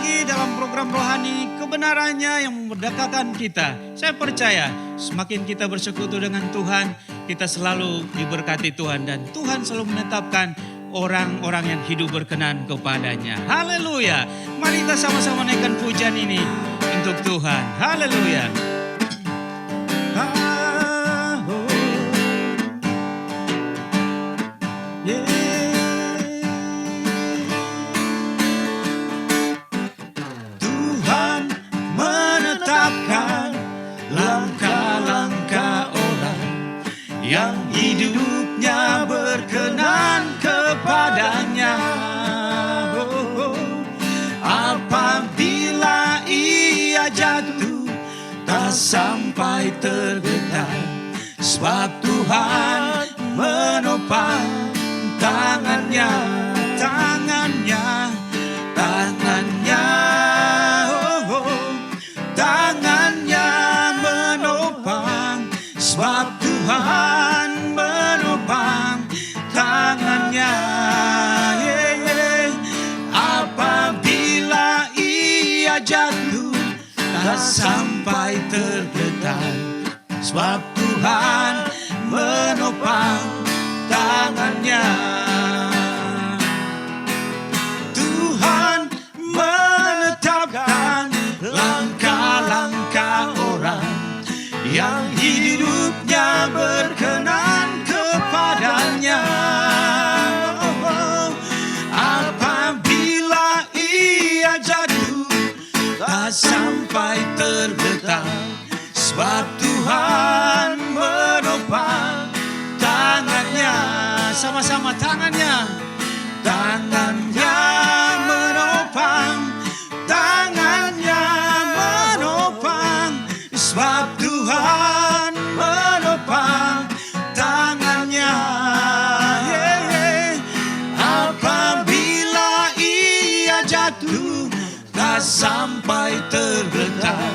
lagi dalam program rohani kebenarannya yang memerdekakan kita. Saya percaya semakin kita bersekutu dengan Tuhan, kita selalu diberkati Tuhan dan Tuhan selalu menetapkan orang-orang yang hidup berkenan kepadanya. Haleluya. Mari kita sama-sama naikkan pujian ini untuk Tuhan. Haleluya. Tuhan menetapkan langkah-langkah orang yang hidupnya berkenan kepadanya. Apabila ia jatuh tak sampai tergetar, sebab Tuhan menopang tangannya, tangannya, tangannya, tangannya menopang, sebab Tuhan menopang tangannya. Apabila ia jatuh tak sampai tergetar, sebab Tuhan menopang tangannya. Tuhan menetapkan langkah-langkah orang yang hidupnya berkenan kepadanya. Apabila ia jatuh tak sampai tergetar, sebab Tuhan menopang tangannya. Sama-sama tangannya, tangannya menopang, tangannya menopang, sebab Tuhan menopang tangannya. Apabila ia jatuh tak sampai tergetar,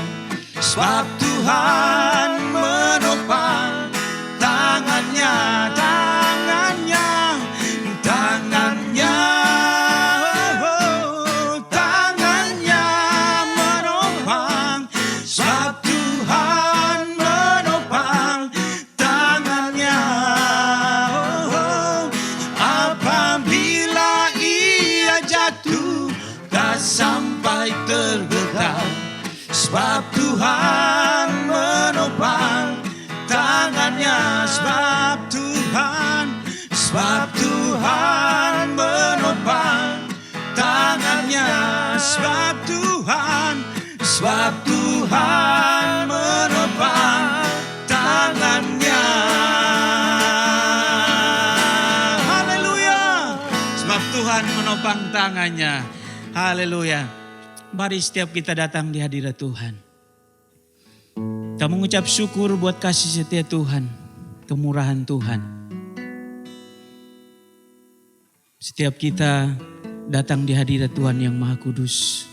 sebab Tuhan menopang tangannya, tangannya, tangannya, tangannya menopang, sebab Tuhan menopang tangannya. Apabila ia jatuh tak sampai tergetar, sebab Tuhan menopang tangannya, sebab Tuhan menopang tangannya, sebab Tuhan menopang tangannya. Haleluya. Sebab Tuhan menopang tangannya. Haleluya. Mari setiap kita datang di hadirat Tuhan. Kita mengucap syukur buat kasih setia Tuhan, kemurahan Tuhan. Setiap kita datang di hadirat Tuhan yang Maha Kudus,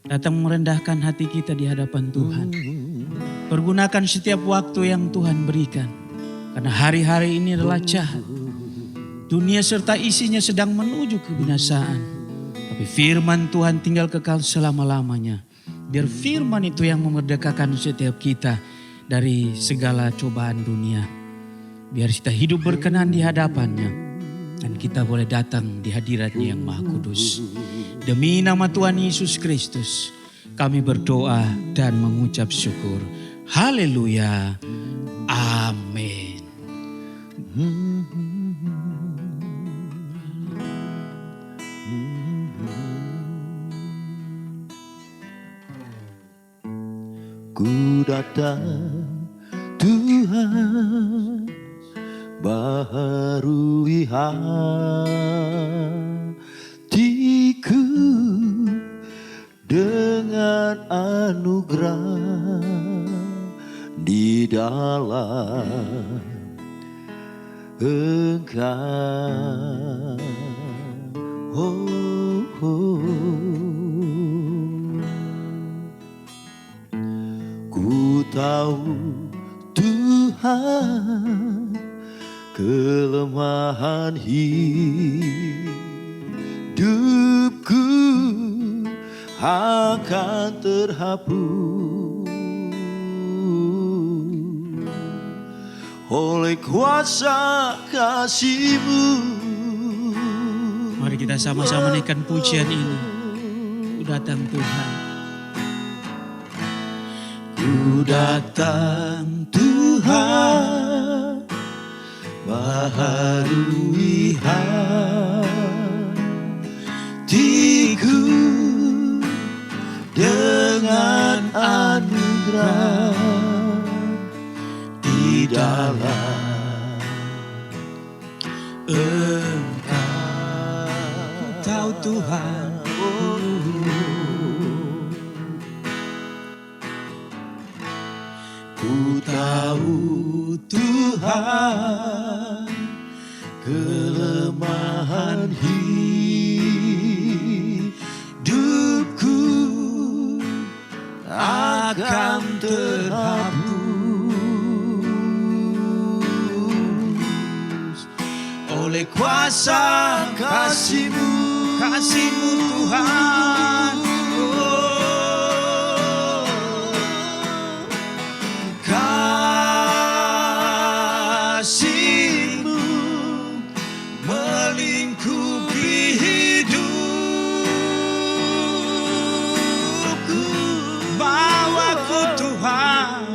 datang merendahkan hati kita di hadapan Tuhan. Pergunakan setiap waktu yang Tuhan berikan, karena hari-hari ini adalah jahat. Dunia serta isinya sedang menuju kebinasaan. Tapi firman Tuhan tinggal kekal selama-lamanya. Biar firman itu yang memerdekakan setiap kita dari segala cobaan dunia. Biar kita hidup berkenan di hadapannya. Dan kita boleh datang di hadiratnya yang Maha Kudus. Demi nama Tuhan Yesus Kristus, kami berdoa dan mengucap syukur. Haleluya. Amin. Ku datang Tuhan, baharui hatiku dengan anugerah di dalam Engkau. Oh, oh. Ku tahu Tuhan kelemahan hidupku akan terhapus oleh kuasa kasih-Mu. Mari kita sama-sama naikkan pujian ini. Ku datang Tuhan. Ku datang Tuhan, baharui hatiku dengan anugerah di dalam Engkau. Ku tahu Tuhan. Ku tahu Tuhan kelemahan hidupku akan terhapus oleh kuasa kasih-Mu, Kasih-Mu Tuhan. kasih-Mu melingkupi hidupku. Bawaku Tuhan.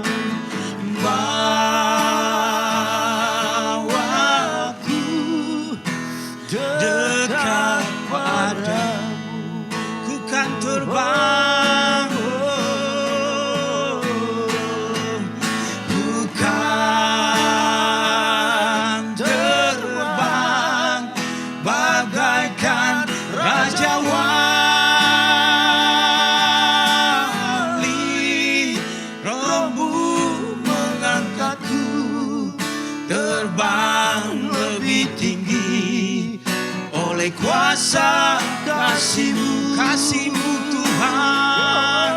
Bawaku dekat padamu. Ku kan terbang. Ku kan terbang bagaikan Raja Wali. Roh-Mu mengangkatku terbang lebih tinggi oleh kuasa kasih-Mu, Kasih-Mu Tuhan.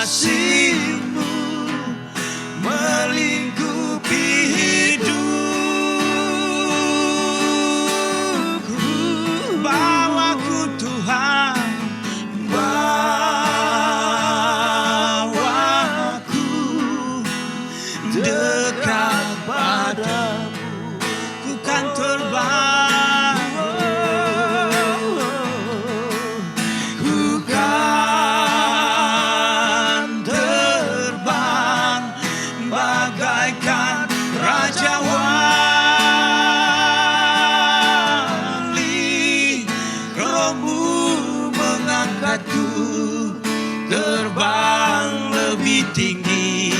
kasih-Mu melingkupi hidupku. Bawaku Tuhan. Bawaku dekat padamu. Ku kan terbang. Ku kan terbang bagaikan Raja Wali. Roh-Mu mengangkatku terbang lebih tinggi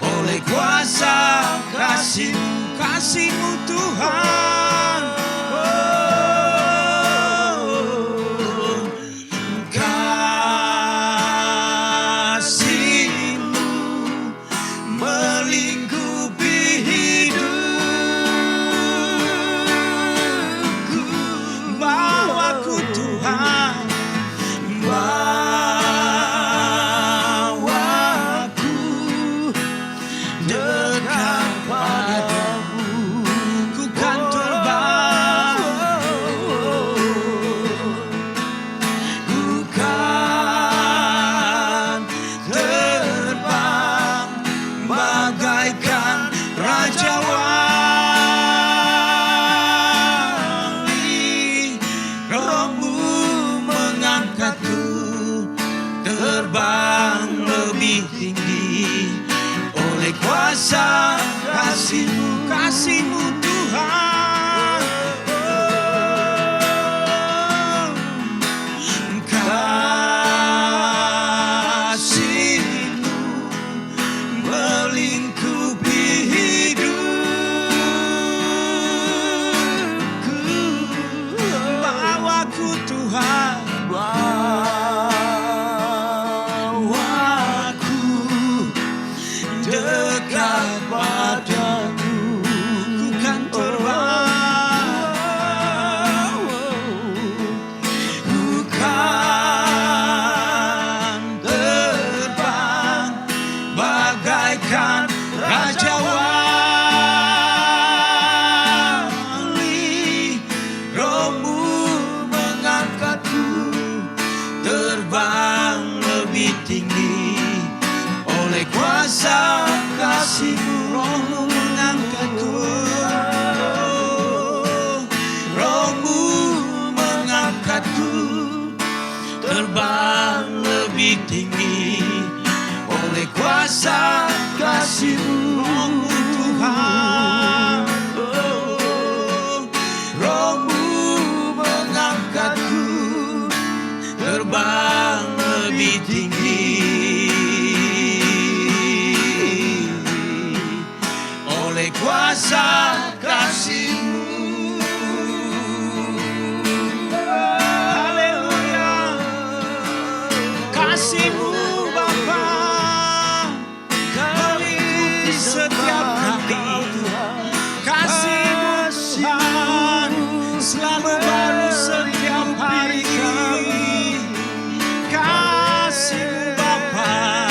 oleh kuasa kasih-Mu, Kasih-Mu Tuhan. kasih-Mu melingkupi hidupku. Bawaku Tuhan. Bawaku dekat padamu. Ku kan tinggi oleh kuasa kasih-Mu Tuhan. Roh-Mu mengangkatku terbang lebih tinggi oleh kuasa kasih-Mu. Haleluya. Kasih-Mu Bapa meliputi setiap kami. Kasih-Mu Tuhan selalu baru setiap hari. Kasih-Mu Bapa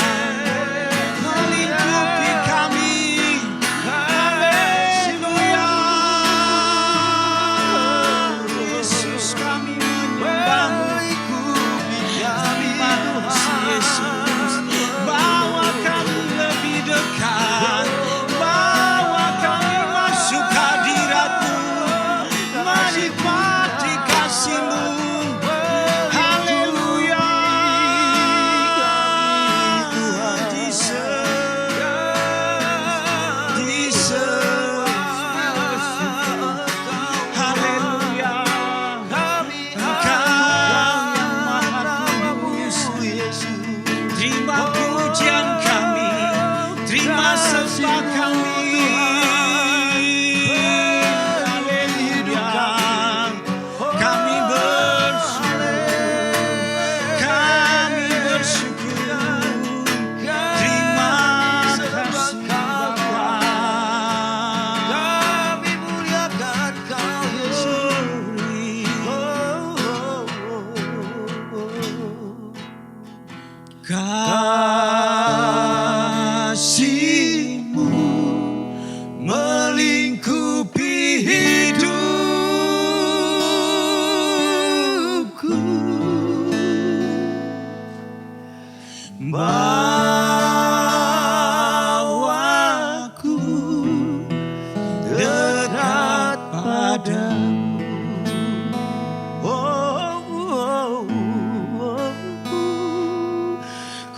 melingkupi kami. Haleluya. Yesus kami menyembah-Mu. Terima kasih Yesus. Bawa kami lebih dekat. Bawa kami masuk hadirat-Mu. Menikmati kasih-Mu. Haleluya. Haleluya. Engkau yang maha kudus. Terima pujian kami. Terima sembah kami. Haleluya. Kami bersyukur. Terima kasih Bapa. Kami muliakan Kau Kasih-Mu melingkupi hidupku. Bawaku dekat padamu.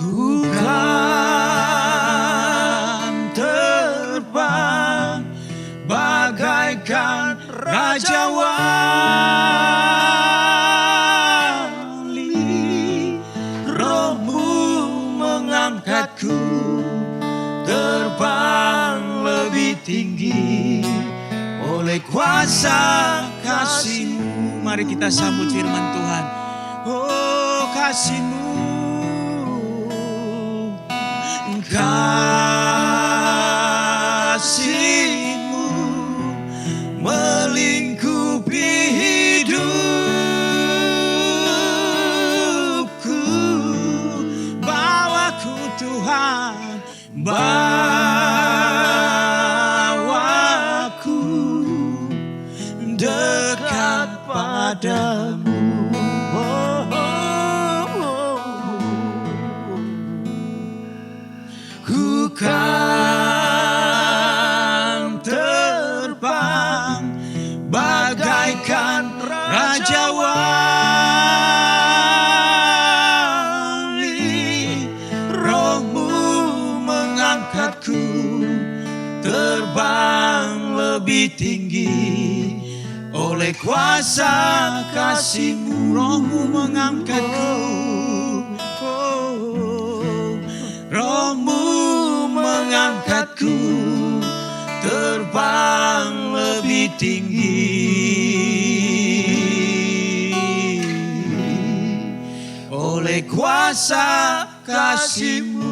Ku kan terbang bagaikan Raja Wali. Roh-Mu mengangkatku terbang lebih tinggi oleh kuasa kasih-Mu. Mari kita sambut firman Tuhan. Oh, kasih-Mu. Kasih-Mu melingkupi hidupku. Bawaku Tuhan, bawaku dekat padamu. Ku kan terbang bagaikan Raja Wali. Roh-Mu mengangkatku terbang lebih tinggi oleh kuasa kasih-Mu. Roh-Mu mengangkatku. Roh-Mu mengangkatku terbang lebih tinggi oleh kuasa kasih-Mu.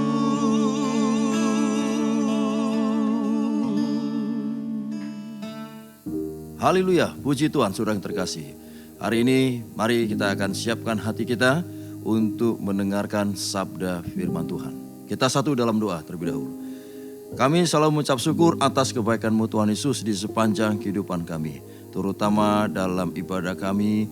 Haleluya, puji Tuhan saudara yang terkasih. Hari ini mari kita akan siapkan hati kita untuk mendengarkan sabda firman Tuhan. Kita satu dalam doa terlebih dahulu. Kami selalu mengucap syukur atas kebaikan-Mu Tuhan Yesus di sepanjang kehidupan kami. Terutama dalam ibadah kami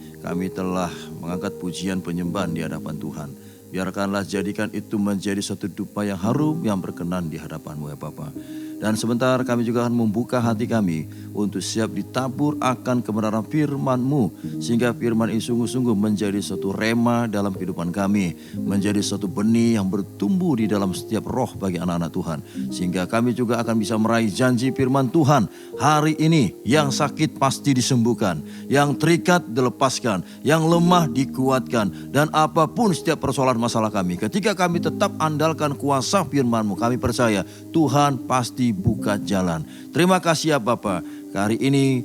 telah mengangkat pujian penyembahan di hadapan Tuhan. Biarkanlah jadikan itu menjadi satu dupa yang harum yang berkenan di hadapan-Mu ya Bapa. Dan sebentar kami juga akan membuka hati kami untuk siap ditabur akan kebenaran firman-Mu. Sehingga firman ini sungguh-sungguh menjadi suatu rema dalam kehidupan kami. Menjadi suatu benih yang bertumbuh di dalam setiap roh bagi anak-anak Tuhan. Sehingga kami juga akan bisa meraih janji firman Tuhan hari ini. Yang sakit pasti disembuhkan, yang terikat dilepaskan, yang lemah dikuatkan. Dan apapun setiap persoalan masalah kami, ketika kami tetap andalkan kuasa firman-Mu, kami percaya Tuhan pasti buka jalan. Terima kasih ya Bapa. Hari ini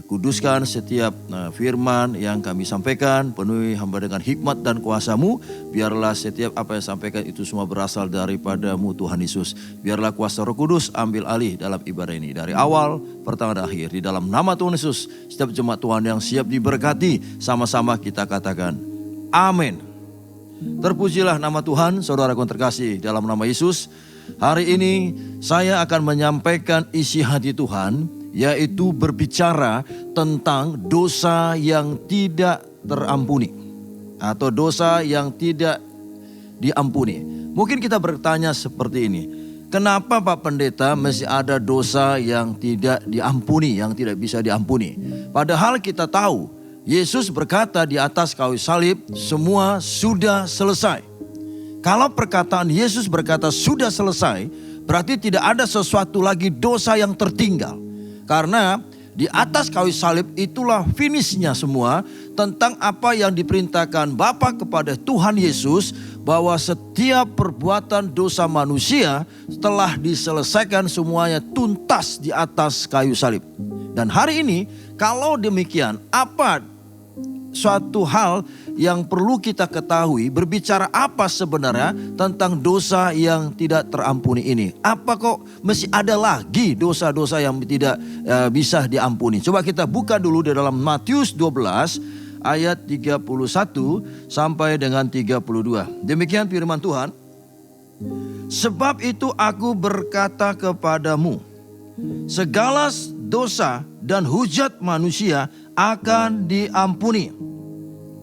kuduskan setiap firman yang kami sampaikan, penuhi hamba dengan hikmat dan kuasa-Mu. Biarlah setiap apa yang sampaikan itu semua berasal daripada-Mu Tuhan Yesus. Biarlah kuasa Roh Kudus ambil alih dalam ibadah ini. Dari awal, pertengahan dan akhir. Di dalam nama Tuhan Yesus, setiap jemaat Tuhan yang siap diberkati, sama-sama kita katakan amin. Terpujilah nama Tuhan, saudaraku yang terkasih dalam nama Yesus. Hari ini saya akan menyampaikan isi hati Tuhan, yaitu berbicara tentang dosa yang tidak terampuni atau dosa yang tidak diampuni. Mungkin kita bertanya seperti ini, kenapa Pak Pendeta masih ada dosa yang tidak diampuni, yang tidak bisa diampuni? Padahal kita tahu Yesus berkata di atas kayu salib, semua sudah selesai. Kalau perkataan Yesus berkata sudah selesai, berarti tidak ada sesuatu lagi dosa yang tertinggal. Karena di atas kayu salib itulah finishnya semua tentang apa yang diperintahkan Bapa kepada Tuhan Yesus, bahwa setiap perbuatan dosa manusia telah diselesaikan semuanya tuntas di atas kayu salib. Dan hari ini kalau demikian, apa suatu hal yang perlu kita ketahui, berbicara apa sebenarnya tentang dosa yang tidak terampuni ini? Apa kok masih ada lagi dosa-dosa yang tidak bisa diampuni? Coba kita buka dulu di dalam Matius 12 ayat 31 sampai dengan 32. Demikian firman Tuhan. Sebab itu aku berkata kepadamu, segala dosa dan hujat manusia akan diampuni.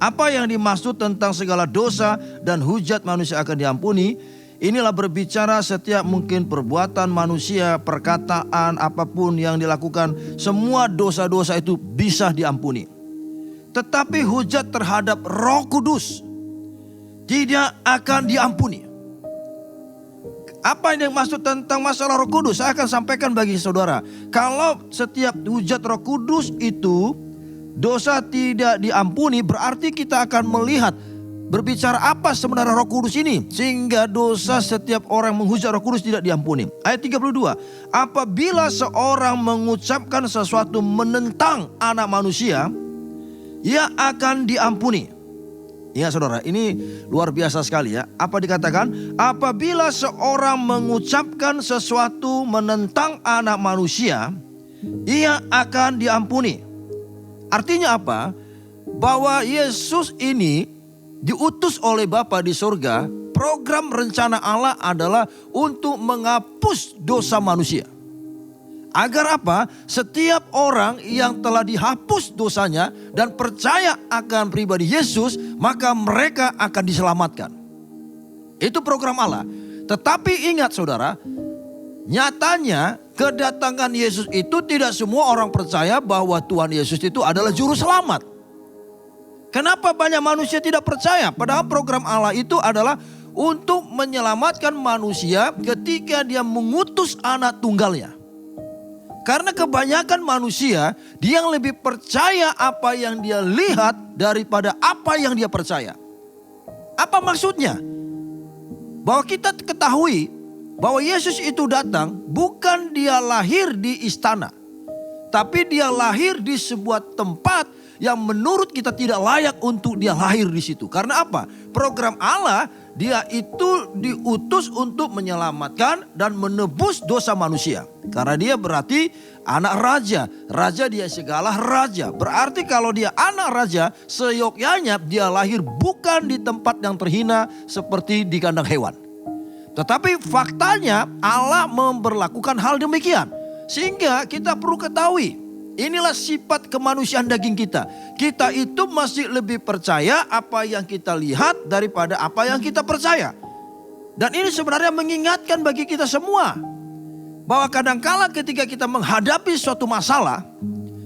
Apa yang dimaksud tentang segala dosa dan hujat manusia akan diampuni? Inilah berbicara setiap mungkin perbuatan manusia, perkataan, apapun yang dilakukan, semua dosa-dosa itu bisa diampuni. Tetapi hujat terhadap Roh Kudus tidak akan diampuni. Apa yang dimaksud tentang masalah Roh Kudus? Saya akan sampaikan bagi saudara. Kalau setiap hujat Roh Kudus itu dosa tidak diampuni, berarti kita akan melihat berbicara apa sebenarnya Roh Kudus ini, sehingga dosa setiap orang menghujat Roh Kudus tidak diampuni. Ayat 32. Apabila seorang mengucapkan sesuatu menentang anak manusia, ia akan diampuni. Ya saudara, ini luar biasa sekali ya. Apa dikatakan? Apabila seorang mengucapkan sesuatu menentang anak manusia, ia akan diampuni. Artinya apa? Bahwa Yesus ini diutus oleh Bapa di surga. Program rencana Allah adalah untuk menghapus dosa manusia. Agar apa? Setiap orang yang telah dihapus dosanya dan percaya akan pribadi Yesus, maka mereka akan diselamatkan. Itu program Allah. Tetapi ingat saudara, nyatanya kedatangan Yesus itu tidak semua orang percaya bahwa Tuhan Yesus itu adalah juru selamat. Kenapa banyak manusia tidak percaya? Padahal program Allah itu adalah untuk menyelamatkan manusia ketika dia mengutus anak tunggalnya. Karena kebanyakan manusia, dia yang lebih percaya apa yang dia lihat daripada apa yang dia percaya. Apa maksudnya? Bahwa kita ketahui bahwa Yesus itu datang bukan dia lahir di istana, tapi dia lahir di sebuah tempat yang menurut kita tidak layak untuk dia lahir di situ. Karena apa? Program Allah, dia itu diutus untuk menyelamatkan dan menebus dosa manusia. Karena dia berarti anak raja. Raja dia segala raja. Berarti kalau dia anak raja, seyogyanya dia lahir bukan di tempat yang terhina seperti di kandang hewan. Tetapi faktanya Allah memberlakukan hal demikian. Sehingga kita perlu ketahui, inilah sifat kemanusiaan daging kita. Kita itu masih lebih percaya apa yang kita lihat daripada apa yang kita percaya. Dan ini sebenarnya mengingatkan bagi kita semua bahwa kadangkala ketika kita menghadapi suatu masalah,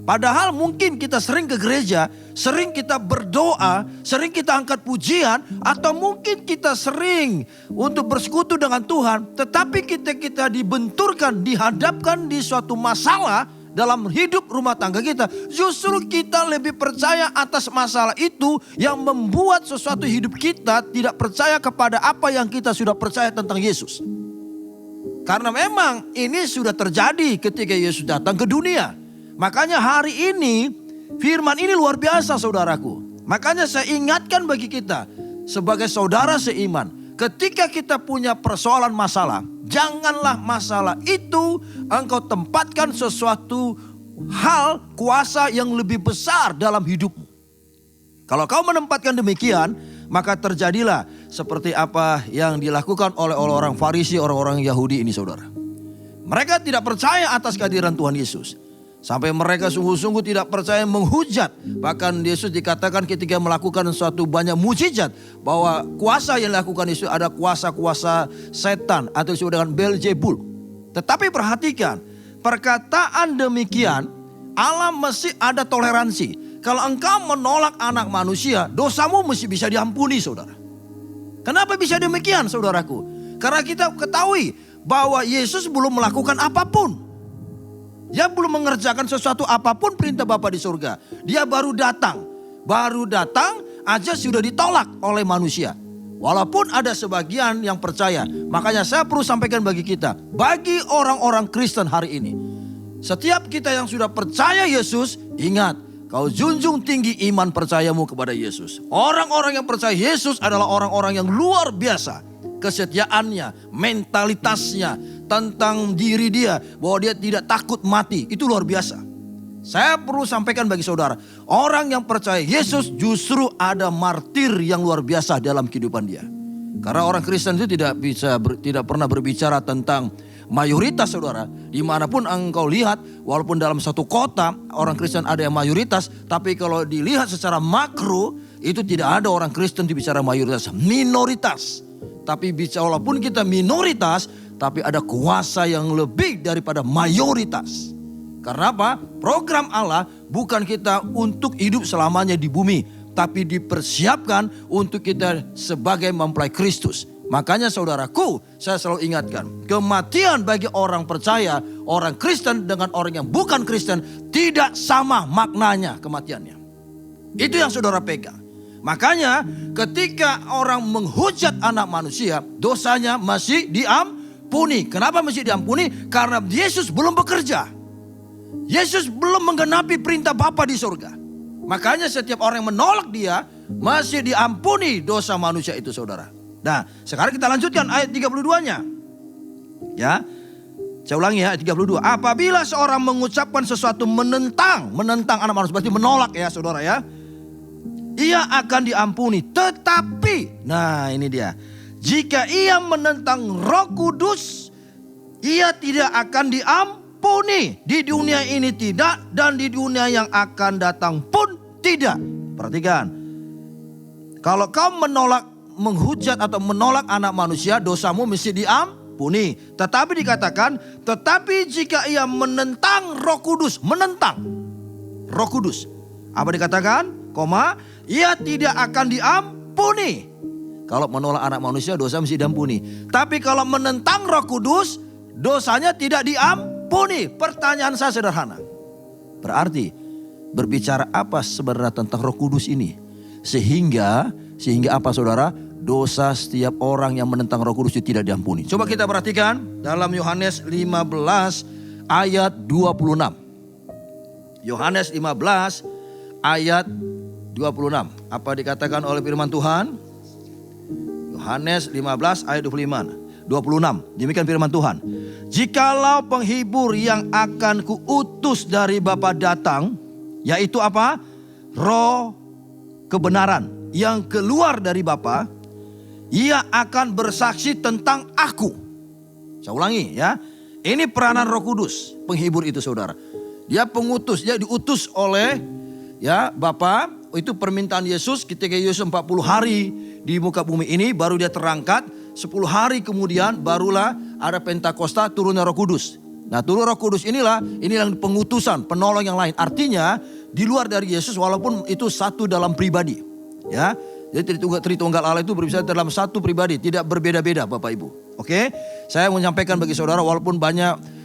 padahal mungkin kita sering ke gereja, sering kita berdoa, sering kita angkat pujian, atau mungkin kita sering untuk bersekutu dengan Tuhan, tetapi kita dibenturkan, dihadapkan di suatu masalah dalam hidup rumah tangga kita, justru kita lebih percaya atas masalah itu yang membuat sesuatu hidup kita tidak percaya kepada apa yang kita sudah percaya tentang Yesus. Karena memang ini sudah terjadi ketika Yesus datang ke dunia. Makanya hari ini firman ini luar biasa saudaraku. Makanya saya ingatkan bagi kita sebagai saudara seiman. Ketika kita punya persoalan masalah, janganlah masalah itu engkau tempatkan sesuatu hal kuasa yang lebih besar dalam hidupmu. Kalau kau menempatkan demikian, maka terjadilah seperti apa yang dilakukan oleh orang Farisi, orang-orang Yahudi ini saudara. Mereka tidak percaya atas kehadiran Tuhan Yesus. Sampai mereka sungguh-sungguh tidak percaya, menghujat. Bahkan Yesus dikatakan ketika melakukan suatu banyak mujizat, bahwa kuasa yang dilakukan Yesus ada kuasa-kuasa setan atau disebut dengan Beelzebul. Tetapi perhatikan, perkataan demikian Allah mesti ada toleransi. Kalau engkau menolak anak manusia, dosamu mesti bisa diampuni saudara. Kenapa bisa demikian saudaraku? Karena kita ketahui bahwa Yesus belum melakukan apapun. Dia belum mengerjakan sesuatu apapun perintah Bapa di surga. Dia baru datang. Baru datang aja sudah ditolak oleh manusia. Walaupun ada sebagian yang percaya. Makanya saya perlu sampaikan bagi kita. Bagi orang-orang Kristen hari ini. Setiap kita yang sudah percaya Yesus, ingat. Kau junjung tinggi iman percayamu kepada Yesus. Orang-orang yang percaya Yesus adalah orang-orang yang luar biasa. Kesetiaannya, mentalitasnya, tentang diri dia, bahwa dia tidak takut mati. Itu luar biasa. Saya perlu sampaikan bagi saudara, orang yang percaya Yesus justru ada martir yang luar biasa dalam kehidupan dia. Karena orang Kristen itu tidak pernah berbicara tentang mayoritas saudara. Dimanapun engkau lihat, walaupun dalam satu kota orang Kristen ada yang mayoritas, tapi kalau dilihat secara makro, itu tidak ada orang Kristen bicara mayoritas, minoritas. Tapi walaupun kita minoritas, tapi ada kuasa yang lebih daripada mayoritas. Karena apa? Program Allah bukan kita untuk hidup selamanya di bumi, tapi dipersiapkan untuk kita sebagai mempelai Kristus. Makanya saudaraku, saya selalu ingatkan, kematian bagi orang percaya, orang Kristen dengan orang yang bukan Kristen tidak sama maknanya kematiannya. Itu yang saudara pegang. Makanya ketika orang menghujat anak manusia, dosanya masih diampuni. Kenapa masih diampuni? Karena Yesus belum bekerja. Yesus belum menggenapi perintah Bapa di surga. Makanya setiap orang yang menolak dia masih diampuni dosa manusia itu saudara. Nah sekarang kita lanjutkan ayat 32-nya. Ya, saya ulangi ya ayat 32. Apabila seorang mengucapkan sesuatu menentang anak manusia, berarti menolak ya saudara ya. Ia akan diampuni, tetapi, nah ini dia. Jika ia menentang Roh Kudus, ia tidak akan diampuni. Di dunia ini tidak, dan di dunia yang akan datang pun tidak. Perhatikan. Kalau kau menghujat atau menolak anak manusia, dosamu mesti diampuni. Tetapi dikatakan, tetapi jika ia menentang Roh Kudus, menentang Roh Kudus. Apa dikatakan? Ia tidak akan diampuni. Kalau menolak anak manusia, dosa mesti diampuni. Tapi kalau menentang Roh Kudus, dosanya tidak diampuni. Pertanyaan saya sederhana. Berarti berbicara apa sebenarnya tentang Roh Kudus ini? Sehingga apa saudara? Dosa setiap orang yang menentang Roh Kudus itu tidak diampuni. Coba kita perhatikan dalam Yohanes 15 ayat 26. Yohanes 15 ayat 26. Apa dikatakan oleh firman Tuhan? Yohanes 15 ayat 26. Demikian firman Tuhan. Jikalau penghibur yang akan kuutus dari Bapa datang, yaitu apa? Roh kebenaran yang keluar dari Bapa, ia akan bersaksi tentang aku. Saya ulangi ya. Ini peranan Roh Kudus, penghibur itu saudara. Dia pengutus, dia diutus oleh ya Bapa. Itu permintaan Yesus ketika Yesus 40 hari di muka bumi ini, baru dia terangkat. 10 hari kemudian barulah ada Pentakosta, turunnya Roh Kudus. Nah, turun Roh Kudus inilah yang pengutusan, penolong yang lain. Artinya di luar dari Yesus walaupun itu satu dalam pribadi. Ya. Jadi Tritunggal Allah itu berbicara dalam satu pribadi, tidak berbeda-beda Bapak Ibu. Oke? Saya mau menyampaikan bagi saudara walaupun banyak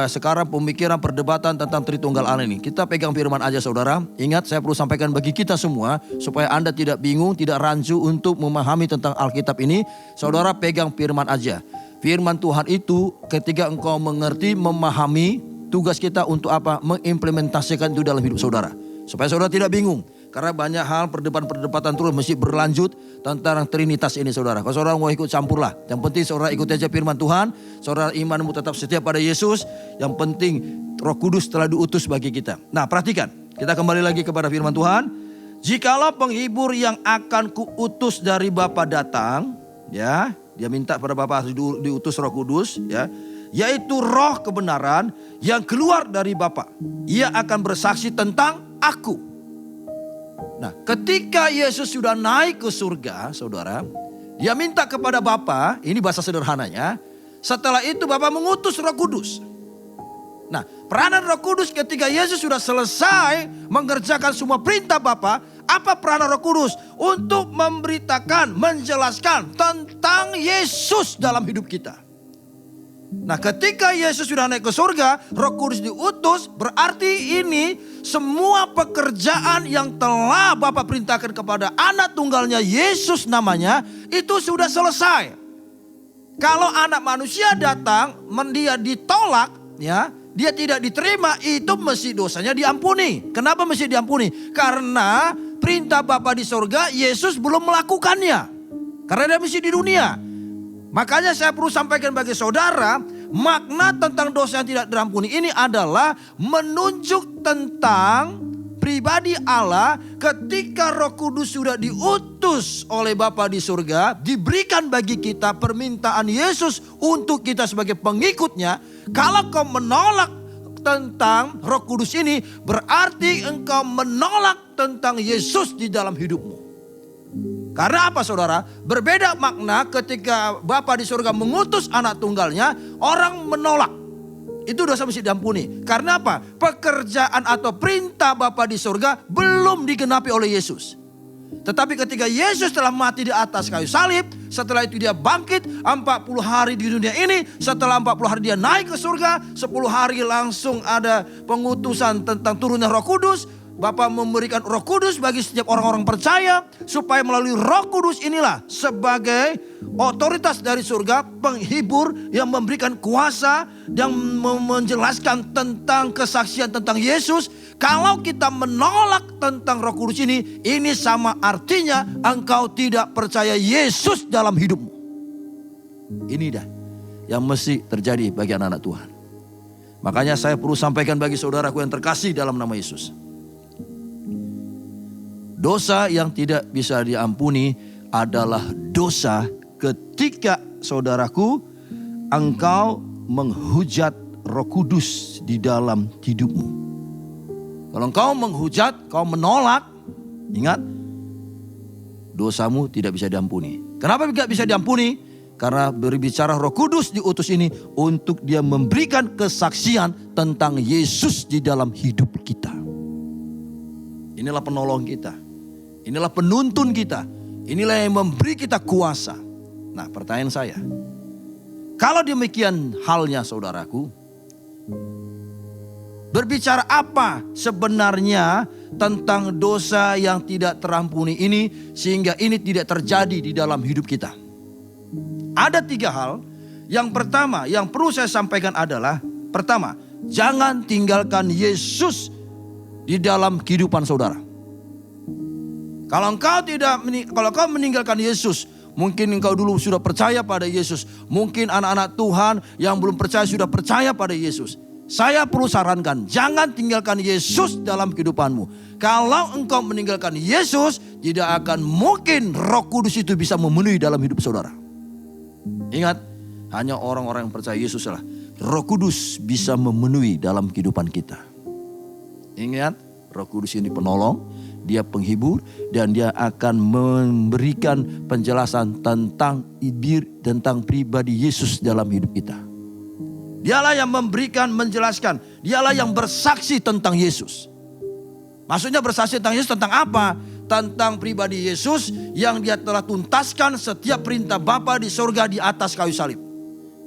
sekarang pemikiran perdebatan tentang Tritunggal Allah ini. Kita pegang firman aja saudara. Ingat saya perlu sampaikan bagi kita semua supaya Anda tidak bingung, tidak rancu untuk memahami tentang Alkitab ini. Saudara pegang firman aja. Firman Tuhan itu ketika engkau mengerti, memahami, tugas kita untuk apa? Mengimplementasikan itu dalam hidup saudara. Supaya saudara tidak bingung. Karena banyak hal perdebatan terus mesti berlanjut tentang Trinitas ini saudara. Kalau saudara mau ikut campurlah. Yang penting saudara ikut aja firman Tuhan. Saudara imanmu tetap setia pada Yesus. Yang penting Roh Kudus telah diutus bagi kita. Nah perhatikan. Kita kembali lagi kepada firman Tuhan. Jikalau penghibur yang akan kuutus dari Bapa datang. Ya. Dia minta pada Bapa diutus Roh Kudus. Ya. Yaitu roh kebenaran yang keluar dari Bapa. Ia akan bersaksi tentang aku. Nah, ketika Yesus sudah naik ke surga, saudara, dia minta kepada Bapa, ini bahasa sederhananya, setelah itu Bapa mengutus Roh Kudus. Nah, peranan Roh Kudus ketika Yesus sudah selesai mengerjakan semua perintah Bapa, apa peranan Roh Kudus? Untuk memberitakan, menjelaskan tentang Yesus dalam hidup kita. Nah, ketika Yesus sudah naik ke surga, Roh Kudus diutus, berarti ini semua pekerjaan yang telah Bapa perintahkan kepada anak tunggalnya Yesus namanya, itu sudah selesai. Kalau anak manusia datang, dia ditolak, ya, dia tidak diterima, itu mesti dosanya diampuni. Kenapa mesti diampuni? Karena perintah Bapa di surga, Yesus belum melakukannya. Karena dia mesti di dunia. Makanya saya perlu sampaikan bagi saudara, makna tentang dosa yang tidak diampuni ini adalah menunjuk tentang pribadi Allah ketika Roh Kudus sudah diutus oleh Bapa di surga, diberikan bagi kita permintaan Yesus untuk kita sebagai pengikutnya. Kalau kau menolak tentang Roh Kudus ini, berarti engkau menolak tentang Yesus di dalam hidupmu. Karena apa saudara? Berbeda makna ketika Bapa di surga mengutus anak tunggalnya, orang menolak. Itu dosa mesti diampuni. Karena apa? Pekerjaan atau perintah Bapa di surga belum digenapi oleh Yesus. Tetapi ketika Yesus telah mati di atas kayu salib, setelah itu dia bangkit 40 hari di dunia ini. Setelah 40 hari dia naik ke surga, 10 hari langsung ada pengutusan tentang turunnya Roh Kudus. Bapa memberikan Roh Kudus bagi setiap orang-orang percaya, supaya melalui Roh Kudus inilah sebagai otoritas dari surga, penghibur yang memberikan kuasa dan menjelaskan tentang kesaksian tentang Yesus. Kalau kita menolak tentang Roh Kudus ini sama artinya engkau tidak percaya Yesus dalam hidupmu. Ini dah yang mesti terjadi bagi anak-anak Tuhan. Makanya saya perlu sampaikan bagi saudaraku yang terkasih dalam nama Yesus. Dosa yang tidak bisa diampuni adalah dosa ketika saudaraku engkau menghujat Roh Kudus di dalam hidupmu. Kalau engkau menghujat, kau menolak, ingat, dosamu tidak bisa diampuni. Kenapa tidak bisa diampuni? Karena berbicara Roh Kudus diutus ini untuk dia memberikan kesaksian tentang Yesus di dalam hidup kita. Inilah penolong kita. Inilah penuntun kita. Inilah yang memberi kita kuasa. Nah, pertanyaan saya, kalau demikian halnya saudaraku, berbicara apa sebenarnya tentang dosa yang tidak terampuni ini sehingga ini tidak terjadi di dalam hidup kita? Ada 3 hal. Yang pertama yang perlu saya sampaikan adalah, pertama, jangan tinggalkan Yesus di dalam kehidupan saudara. Kalau kau meninggalkan Yesus, mungkin engkau dulu sudah percaya pada Yesus. Mungkin anak-anak Tuhan yang belum percaya sudah percaya pada Yesus. Saya perlu sarankan, jangan tinggalkan Yesus dalam kehidupanmu. Kalau engkau meninggalkan Yesus, tidak akan mungkin Roh Kudus itu bisa memenuhi dalam hidup saudara. Ingat, hanya orang-orang yang percaya Yesus lah Roh Kudus bisa memenuhi dalam kehidupan kita. Ingat, Roh Kudus ini penolong. Dia penghibur dan dia akan memberikan penjelasan tentang pribadi Yesus dalam hidup kita. Dialah yang memberikan, menjelaskan. Dialah yang bersaksi tentang Yesus. Maksudnya bersaksi tentang Yesus tentang apa? Tentang pribadi Yesus yang dia telah tuntaskan setiap perintah Bapa di sorga di atas kayu salib.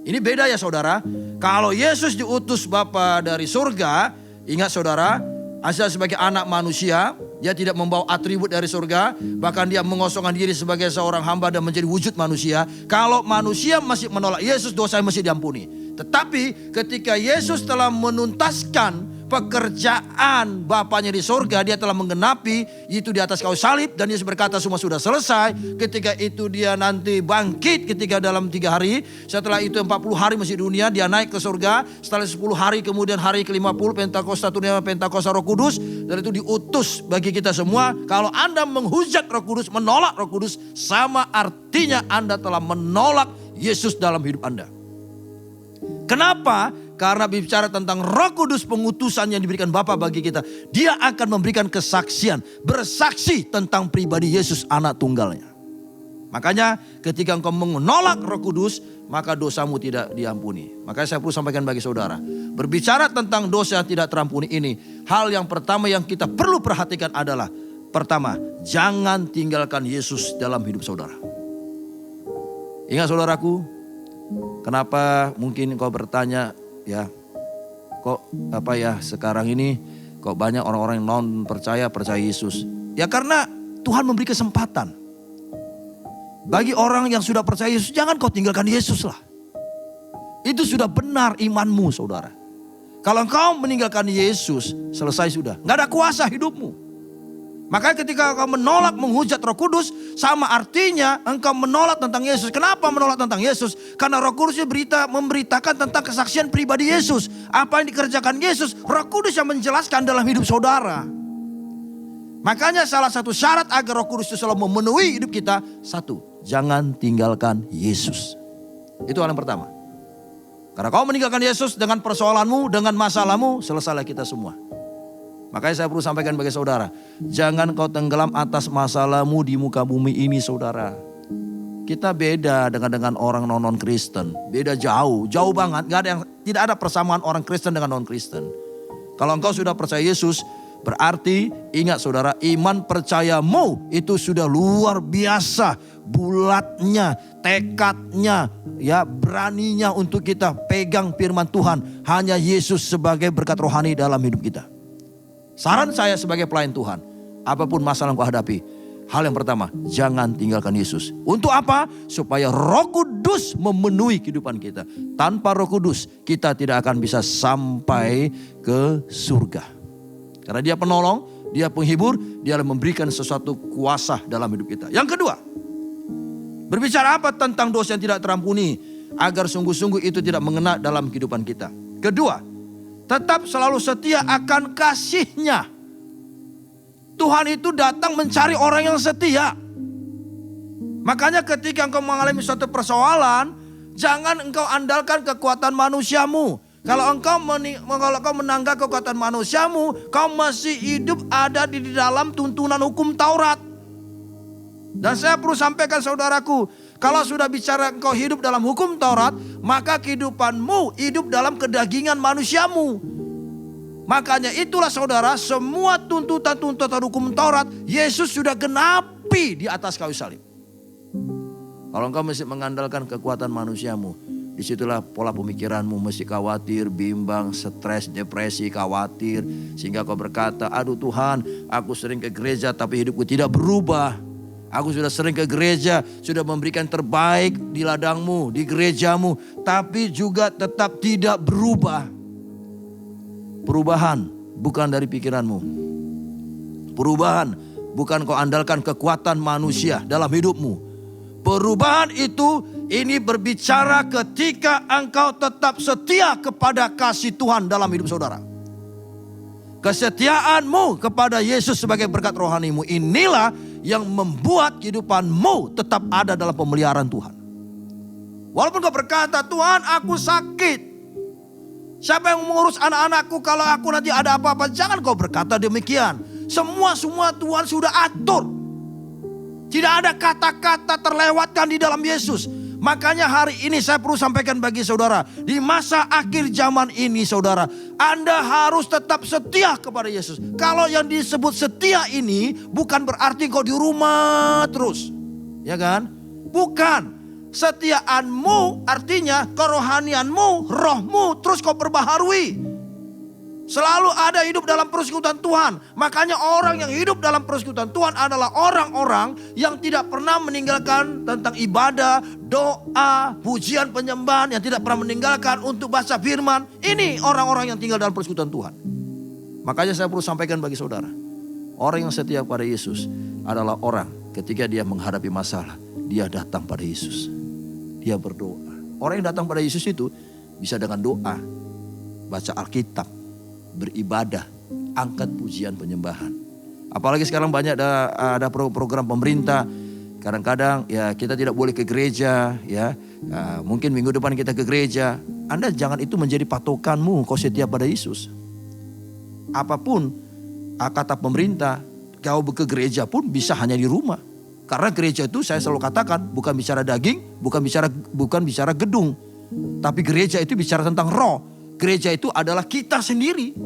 Ini beda ya saudara. Kalau Yesus diutus Bapa dari sorga, ingat saudara, asal sebagai anak manusia, dia tidak membawa atribut dari surga. Bahkan dia mengosongkan diri sebagai seorang hamba dan menjadi wujud manusia. Kalau manusia masih menolak Yesus, dosa masih diampuni. Tetapi ketika Yesus telah menuntaskan pekerjaan Bapanya di surga, dia telah menggenapi itu di atas kayu salib. Dan Yesus berkata semua sudah selesai. Ketika itu dia nanti bangkit ketika dalam 3 hari. Setelah itu 40 hari masih di dunia, dia naik ke surga. Setelah 10 hari kemudian hari ke-50 Pentakosta, Tunia Pentakosta Roh Kudus. Dan itu diutus bagi kita semua. Kalau Anda menghujat Roh Kudus, menolak Roh Kudus, sama artinya Anda telah menolak Yesus dalam hidup Anda. Kenapa? Karena bicara tentang Roh Kudus, pengutusan yang diberikan Bapa bagi kita. Dia akan memberikan kesaksian, bersaksi tentang pribadi Yesus anak tunggalnya. Makanya ketika engkau menolak Roh Kudus, maka dosamu tidak diampuni. Makanya saya perlu sampaikan bagi saudara. Berbicara tentang dosa yang tidak terampuni ini, hal yang pertama yang kita perlu perhatikan adalah, pertama, jangan tinggalkan Yesus dalam hidup saudara. Ingat saudaraku, kenapa mungkin kau bertanya, ya kok sekarang ini kok banyak orang-orang yang non percaya Yesus. Ya karena Tuhan memberi kesempatan. Bagi orang yang sudah percaya Yesus, jangan kau tinggalkan Yesus lah. Itu sudah benar imanmu saudara. Kalau engkau meninggalkan Yesus, selesai sudah. Gak ada kuasa hidupmu. Makanya ketika engkau menolak menghujat Roh Kudus, sama artinya engkau menolak tentang Yesus. Kenapa menolak tentang Yesus? Karena Roh Kudus memberitakan tentang kesaksian pribadi Yesus. Apa yang dikerjakan Yesus, Roh Kudus yang menjelaskan dalam hidup saudara. Makanya salah satu syarat agar Roh Kudus itu selalu memenuhi hidup kita, satu, jangan tinggalkan Yesus. Itu hal yang pertama. Karena kau meninggalkan Yesus dengan persoalanmu, dengan masalahmu, selesailah kita semua. Makanya saya perlu sampaikan bagi saudara, jangan kau tenggelam atas masalahmu di muka bumi ini saudara. Kita beda dengan orang non Kristen, beda jauh banget. Tidak ada persamaan orang Kristen dengan non Kristen. Kalau engkau sudah percaya Yesus, berarti ingat saudara, iman percayamu itu sudah luar biasa, bulatnya, tekadnya, ya beraninya untuk kita pegang firman Tuhan. Hanya Yesus sebagai berkat rohani dalam hidup kita. Saran saya sebagai pelayan Tuhan, apapun masalah yang kau hadapi, hal yang pertama, jangan tinggalkan Yesus. Untuk apa? Supaya Roh Kudus memenuhi kehidupan kita. Tanpa Roh Kudus, kita tidak akan bisa sampai ke surga. Karena dia penolong, dia penghibur, dia memberikan sesuatu kuasa dalam hidup kita. Yang kedua, berbicara apa tentang dosa yang tidak terampuni, agar sungguh-sungguh itu tidak mengena dalam kehidupan kita. Kedua, tetap selalu setia akan kasih-Nya. Tuhan itu datang mencari orang yang setia. Makanya ketika engkau mengalami suatu persoalan, jangan engkau andalkan kekuatan manusiamu. Kalau engkau menanggap kekuatan manusiamu, kau masih hidup ada di dalam tuntunan hukum Taurat. Dan saya perlu sampaikan saudaraku, kalau sudah bicara engkau hidup dalam hukum Taurat, maka kehidupanmu hidup dalam kedagingan manusiamu. Makanya itulah saudara, semua tuntutan hukum Taurat, Yesus sudah genapi di atas kayu salib. Kalau engkau masih mengandalkan kekuatan manusiamu, disitulah pola pemikiranmu mesti khawatir, bimbang, stres, depresi, khawatir. Sehingga kau berkata, aduh Tuhan, aku sering ke gereja tapi hidupku tidak berubah. Aku sudah sering ke gereja, sudah memberikan terbaik di ladangmu, di gerejamu, tapi juga tetap tidak berubah. Perubahan bukan dari pikiranmu. Perubahan bukan kau andalkan kekuatan manusia dalam hidupmu. Perubahan itu ini berbicara ketika engkau tetap setia kepada kasih Tuhan dalam hidup saudara. Kesetiaanmu kepada Yesus sebagai berkat rohanimu, inilah yang membuat kehidupanmu tetap ada dalam pemeliharaan Tuhan. Walaupun kau berkata, Tuhan aku sakit, siapa yang mengurus anak-anakku kalau aku nanti ada apa-apa? Jangan kau berkata demikian. Semua Tuhan sudah atur. Tidak ada kata-kata terlewatkan di dalam Yesus. Makanya hari ini saya perlu sampaikan bagi saudara, di masa akhir zaman ini saudara, Anda harus tetap setia kepada Yesus. Kalau yang disebut setia ini bukan berarti kau di rumah terus. Ya kan? Bukan. Setiaanmu artinya kerohanianmu, rohmu terus kau perbaharui. Selalu ada hidup dalam persekutuan Tuhan. Makanya orang yang hidup dalam persekutuan Tuhan adalah orang-orang yang tidak pernah meninggalkan tentang ibadah, doa, pujian, penyembahan. Yang tidak pernah meninggalkan untuk baca firman. Ini orang-orang yang tinggal dalam persekutuan Tuhan. Makanya saya perlu sampaikan bagi saudara. Orang yang setia pada Yesus adalah orang ketika dia menghadapi masalah, dia datang pada Yesus. Dia berdoa. Orang yang datang pada Yesus itu bisa dengan doa, baca Alkitab, beribadah, angkat pujian penyembahan. Apalagi sekarang banyak ada program pemerintah. Kadang-kadang ya kita tidak boleh ke gereja ya. Mungkin minggu depan kita ke gereja. Anda jangan itu menjadi patokanmu kau setia pada Yesus. Apapun kata pemerintah, kau ke gereja pun bisa hanya di rumah. Karena gereja itu saya selalu katakan bukan bicara daging, bukan bicara gedung. Tapi gereja itu bicara tentang roh. Gereja itu adalah kita sendiri.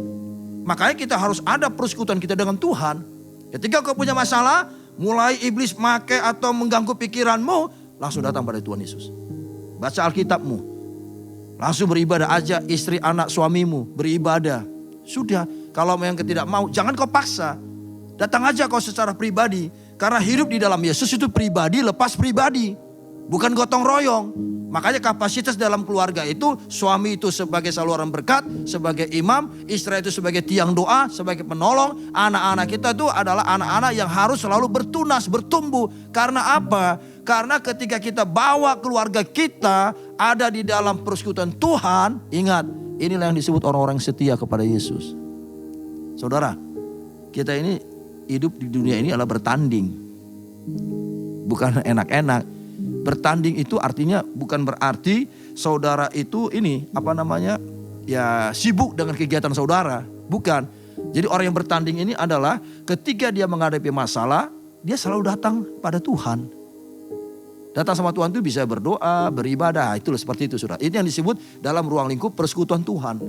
Makanya kita harus ada persekutuan kita dengan Tuhan. Ketika kau punya masalah, mulai iblis make atau mengganggu pikiranmu, langsung datang pada Tuhan Yesus. Baca Alkitabmu. Langsung beribadah, ajak istri, anak, suamimu beribadah. Sudah, kalau yang tidak mau, jangan kau paksa. Datang aja kau secara pribadi. Karena hidup di dalam Yesus itu pribadi lepas pribadi. Bukan gotong royong. Makanya kapasitas dalam keluarga itu, suami itu sebagai saluran berkat, sebagai imam, istri itu sebagai tiang doa, sebagai penolong. Anak-anak kita itu adalah anak-anak yang harus selalu bertunas, bertumbuh. Karena apa? Karena ketika kita bawa keluarga kita ada di dalam persekutuan Tuhan, ingat, inilah yang disebut orang-orang setia kepada Yesus. Saudara, kita ini hidup di dunia ini adalah bertanding. Bukan enak-enak. Bertanding itu artinya bukan berarti saudara itu sibuk dengan kegiatan saudara. Bukan. Jadi orang yang bertanding ini adalah ketika dia menghadapi masalah, dia selalu datang pada Tuhan. Datang sama Tuhan itu bisa berdoa, beribadah. Itulah seperti itu saudara. Ini yang disebut dalam ruang lingkup persekutuan Tuhan.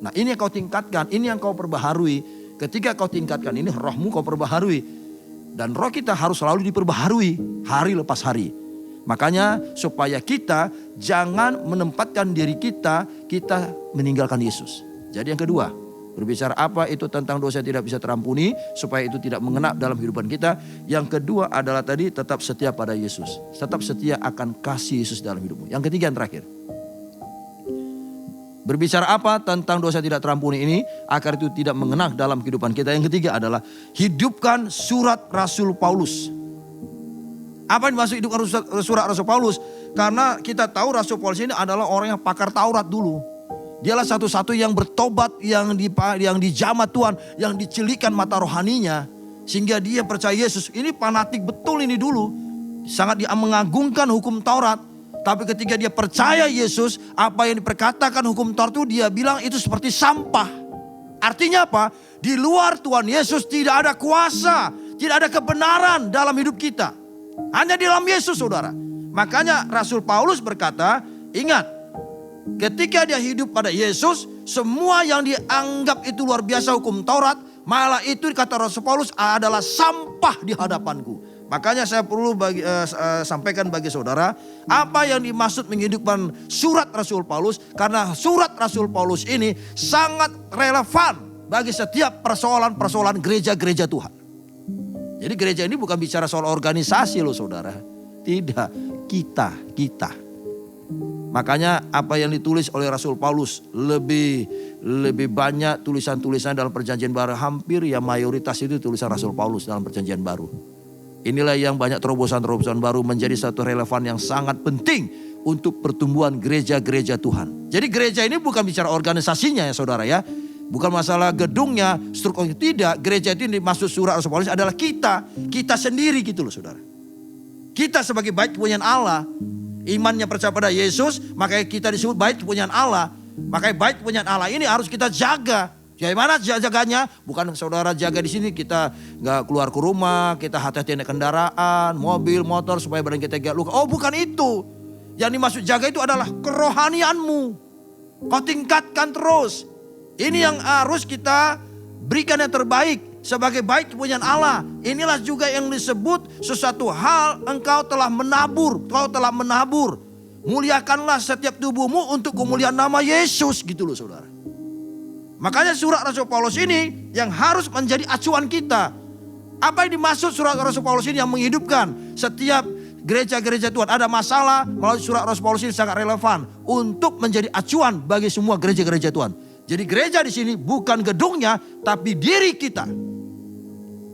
Nah ini yang kau tingkatkan, ini yang kau perbaharui. Ketika kau tingkatkan ini, rohmu kau perbaharui. Dan roh kita harus selalu diperbaharui hari lepas hari. Makanya supaya kita jangan menempatkan diri kita meninggalkan Yesus. Jadi yang kedua, berbicara apa itu tentang dosa tidak bisa terampuni, supaya itu tidak mengena dalam kehidupan kita. Yang kedua adalah tadi tetap setia pada Yesus. Tetap setia akan kasih Yesus dalam hidupmu. Yang ketiga yang terakhir. Berbicara apa tentang dosa tidak terampuni ini, agar itu tidak mengena dalam kehidupan kita. Yang ketiga adalah hidupkan surat Rasul Paulus. Apa yang dimaksud hidupkan surat Rasul Paulus? Karena kita tahu Rasul Paulus ini adalah orang yang pakar Taurat dulu. Dialah satu-satu yang bertobat, yang dijamah Tuhan, yang dicelikan mata rohaninya. Sehingga dia percaya Yesus. Ini fanatik betul ini dulu. Sangat dia mengagungkan hukum Taurat. Tapi ketika dia percaya Yesus, apa yang diperkatakan hukum Taurat itu dia bilang itu seperti sampah. Artinya apa? Di luar Tuhan Yesus tidak ada kuasa, tidak ada kebenaran dalam hidup kita. Hanya di dalam Yesus saudara. Makanya Rasul Paulus berkata, ingat, ketika dia hidup pada Yesus, semua yang dianggap itu luar biasa hukum Taurat, malah itu kata Rasul Paulus adalah sampah di hadapanku. Makanya saya perlu sampaikan bagi saudara, apa yang dimaksud menghidupkan surat Rasul Paulus. Karena surat Rasul Paulus ini sangat relevan bagi setiap persoalan-persoalan gereja-gereja Tuhan. Jadi gereja ini bukan bicara soal organisasi loh saudara. Tidak, kita. Makanya apa yang ditulis oleh Rasul Paulus lebih banyak tulisan-tulisan dalam perjanjian baru. Hampir ya mayoritas itu tulisan Rasul Paulus dalam perjanjian baru. Inilah yang banyak terobosan-terobosan baru menjadi satu relevan yang sangat penting untuk pertumbuhan gereja-gereja Tuhan. Jadi gereja ini bukan bicara organisasinya ya saudara ya. Bukan masalah gedungnya, strukturnya, tidak. Gereja itu dimaksud surat Rasul Paulus adalah kita sendiri gitu loh saudara. Kita sebagai bait kepunyaan Allah, imannya percaya pada Yesus, makanya kita disebut bait kepunyaan Allah. Makanya bait kepunyaan Allah ini harus kita jaga. Bagaimana jaganya? Bukan saudara jaga di sini kita nggak keluar ke rumah, kita hati-hati naik kendaraan, mobil, motor supaya badan kita gak luka. Oh bukan itu. Yang dimaksud jaga itu adalah kerohanianmu. Kau tingkatkan terus. Ini yang harus kita berikan yang terbaik sebagai baik kepunyaan Allah. Inilah juga yang disebut sesuatu hal engkau telah menabur. Kau telah menabur. Muliakanlah setiap tubuhmu untuk kemuliaan nama Yesus, gitu loh saudara. Makanya surat Rasul Paulus ini yang harus menjadi acuan kita. Apa yang dimaksud surat Rasul Paulus ini yang menghidupkan setiap gereja-gereja Tuhan? Ada masalah, melalui surat Rasul Paulus ini sangat relevan untuk menjadi acuan bagi semua gereja-gereja Tuhan. Jadi gereja di sini bukan gedungnya, tapi diri kita.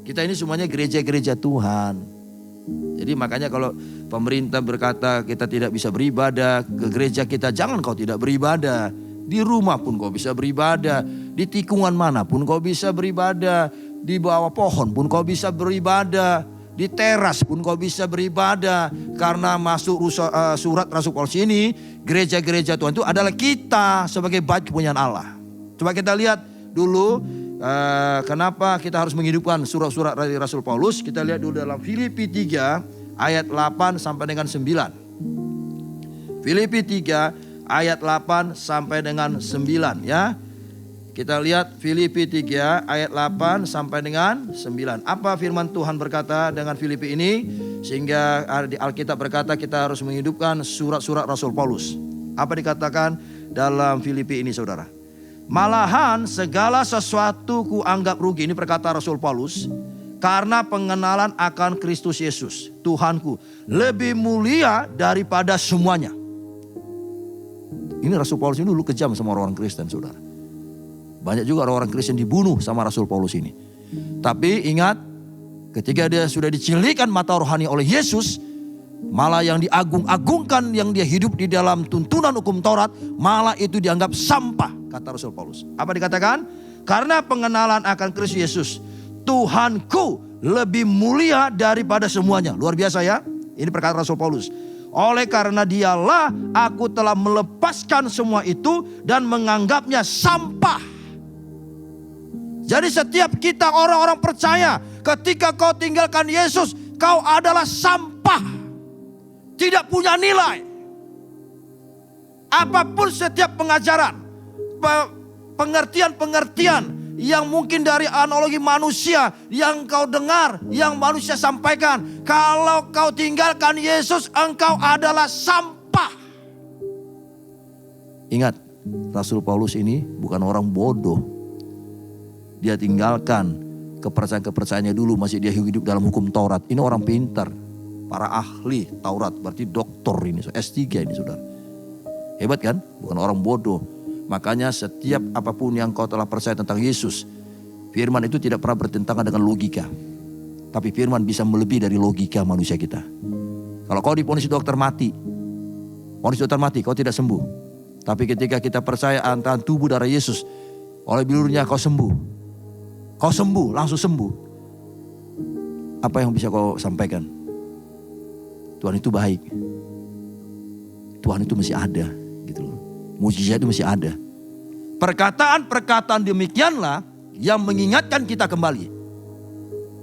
Kita ini semuanya gereja-gereja Tuhan. Jadi makanya kalau pemerintah berkata kita tidak bisa beribadah ke gereja kita, jangan kau tidak beribadah. Di rumah pun kau bisa beribadah. Di tikungan mana pun kau bisa beribadah. Di bawah pohon pun kau bisa beribadah. Di teras pun kau bisa beribadah. Karena masuk surat Rasul Paulus ini, gereja-gereja Tuhan itu adalah kita sebagai bait kepunyaan Allah. Coba kita lihat dulu kenapa kita harus menghidupkan surat-surat dari Rasul Paulus. Kita lihat dulu dalam Filipi 3 ayat 8 sampai dengan 9. Filipi 3 ayat 8 sampai dengan 9 ya. Kita lihat Filipi 3 ayat 8 sampai dengan 9. Apa firman Tuhan berkata dengan Filipi ini? Sehingga di Alkitab berkata kita harus menghidupkan surat-surat Rasul Paulus. Apa dikatakan dalam Filipi ini saudara? Malahan segala sesuatu kuanggap rugi. Ini perkataan Rasul Paulus. Karena pengenalan akan Kristus Yesus Tuhanku lebih mulia daripada semuanya. Ini Rasul Paulus ini dulu kejam sama orang Kristen saudara. Banyak juga orang Kristen dibunuh sama Rasul Paulus ini. Tapi ingat, ketika dia sudah dicilikan mata rohani oleh Yesus, malah yang diagung-agungkan, yang dia hidup di dalam tuntunan hukum Taurat, malah itu dianggap sampah, kata Rasul Paulus. Apa dikatakan? Karena pengenalan akan Kristus Yesus Tuhanku lebih mulia daripada semuanya. Luar biasa ya. Ini perkataan Rasul Paulus. Oleh karena dialah aku telah melepaskan semua itu dan menganggapnya sampah. Jadi setiap kita orang-orang percaya, ketika kau tinggalkan Yesus, kau adalah sampah. Tidak punya nilai. Apapun setiap pengajaran, pengertian-pengertian yang mungkin dari analogi manusia yang kau dengar, yang manusia sampaikan, kalau kau tinggalkan Yesus, engkau adalah sampah. Ingat, Rasul Paulus ini bukan orang bodoh. Dia tinggalkan kepercayaan-kepercayaannya dulu, masih dia hidup dalam hukum Taurat. Ini orang pintar, para ahli Taurat, berarti doktor ini, S3 ini saudara. Hebat kan? Bukan orang bodoh. Makanya setiap apapun yang kau telah percaya tentang Yesus, firman itu tidak pernah bertentangan dengan logika. Tapi firman bisa melebihi dari logika manusia kita. Kalau kau divonis dokter mati, kau tidak sembuh. Tapi ketika kita percaya antara tubuh darah Yesus, oleh bilurnya kau sembuh. Kau sembuh, langsung sembuh. Apa yang bisa kau sampaikan? Tuhan itu baik. Tuhan itu masih ada, gitu loh. Mujizat itu masih ada. Perkataan-perkataan demikianlah yang mengingatkan kita kembali.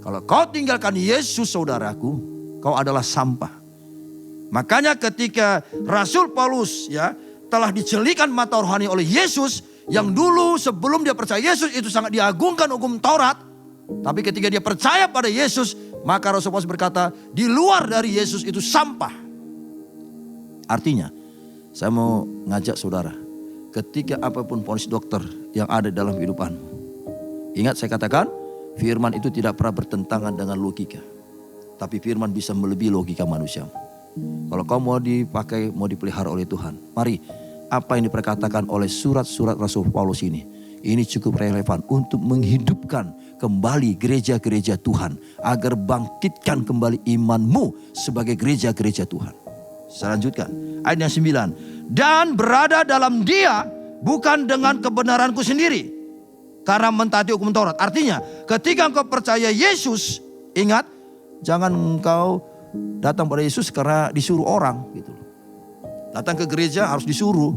Kalau kau tinggalkan Yesus saudaraku, kau adalah sampah. Makanya ketika Rasul Paulus ya telah dicelikan mata rohani oleh Yesus, yang dulu sebelum dia percaya Yesus itu sangat diagungkan hukum Taurat. Tapi ketika dia percaya pada Yesus, maka Rasul Paulus berkata, di luar dari Yesus itu sampah. Artinya, saya mau ngajak saudara, ketika apapun vonis dokter yang ada dalam kehidupanmu, ingat saya katakan, firman itu tidak pernah bertentangan dengan logika. Tapi firman bisa melebihi logika manusia. Kalau kau mau dipakai, mau dipelihara oleh Tuhan, mari apa yang diperkatakan oleh surat-surat Rasul Paulus ini cukup relevan untuk menghidupkan kembali gereja-gereja Tuhan, agar bangkitkan kembali imanmu sebagai gereja-gereja Tuhan. Saya lanjutkan ayat yang 9. Dan berada dalam Dia bukan dengan kebenaranku sendiri, karena mentaati hukum Taurat. Artinya ketika engkau percaya Yesus, ingat, jangan engkau datang pada Yesus karena disuruh orang gitu. Datang ke gereja harus disuruh.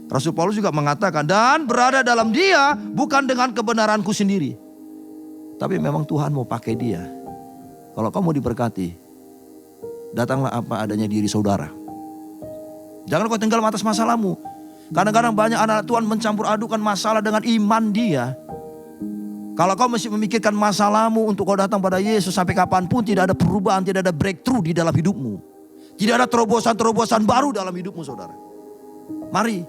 Rasul Paulus juga mengatakan, dan berada dalam Dia bukan dengan kebenaranku sendiri. Tapi memang Tuhan mau pakai dia. Kalau kau mau diberkati, datanglah apa adanya diri saudara. Jangan kau tenggelam atas masalahmu. Kadang-kadang banyak anak Tuhan mencampur adukan masalah dengan iman dia. Kalau kau masih memikirkan masalahmu untuk kau datang pada Yesus sampai kapanpun, tidak ada perubahan, tidak ada breakthrough di dalam hidupmu. Tidak ada terobosan-terobosan baru dalam hidupmu, saudara. Mari